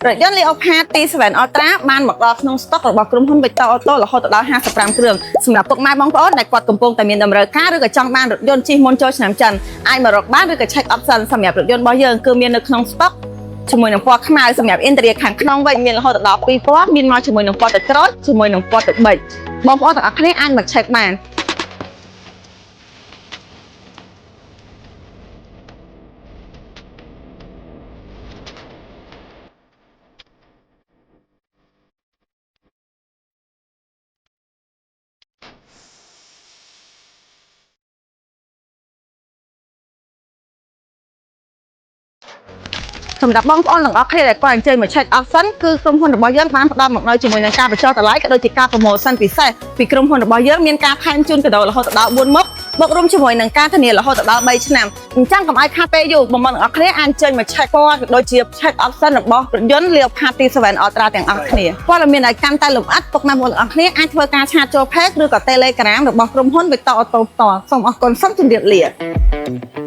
รถยนต์ Leopard T7 Ultra បានមកដល់ក្នុងស្តុករបស់ក្រុមហ៊ុន Victor Auto រហូតដល់55គ្រឿងសម្រាប់ពុកម៉ែបងប្អូនដែលគាត់កំពុងតែមានតម្រូវការឬក៏ចង់បានរថយន្តជិះមុនចូលឆ្នាំចិនអាចមករកបានឬក៏ check option សម្រាប់រថយន្តរបស់យើងគឺមាននៅក្នុងស្តុកជាមួយនឹងពណ៌ខ្មៅសម្រាប់ interior ខាងក្នុងវិញមានរហូតដល់2ពណ៌មានមកជាមួយនឹងពណ៌ទឹកក្រូចជាមួយនឹងពណ៌ទឹកប៊ិចបងប្អូនទាំងអស់គ្នាអាចមក check បានសម្រាប់បងប្អូនទាំងអស់គ្នាដែលគាត់អញ្ជើញមក check option គឺក្រុមហ៊ុនរបស់យើងបានផ្ដល់មកនៅជាមួយនឹងការបញ្ចុះតម្លៃក៏ដូចជាការ promotion ពិសេសពីក្រុមហ៊ុនរបស់យើងមានការថែមជូនកាដូរហូតដល់4មុខបូករួមជាមួយនឹងការធានារហូតដល់3ឆ្នាំអញ្ចឹងកុំឲ្យខាតពេលយូរបងប្អូនទាំងអស់គ្នាអាចអញ្ជើញមក check ពណ៌ក៏ដូចជា check option របស់រថយន្ត Leopard T7 Ultra ទាំងអស់គ្នាព័ត៌មានឲ្យកាន់តែលម្អិតពុកម៉ែបងប្អូនទាំងអស់គ្នាអាចធ្វើការឆាតចូល page ឬក៏ Telegram របស់ក្រុមហ៊ុន Victor Auto ផ្ទាល់សូមអរគុណសូមជម្រាបលា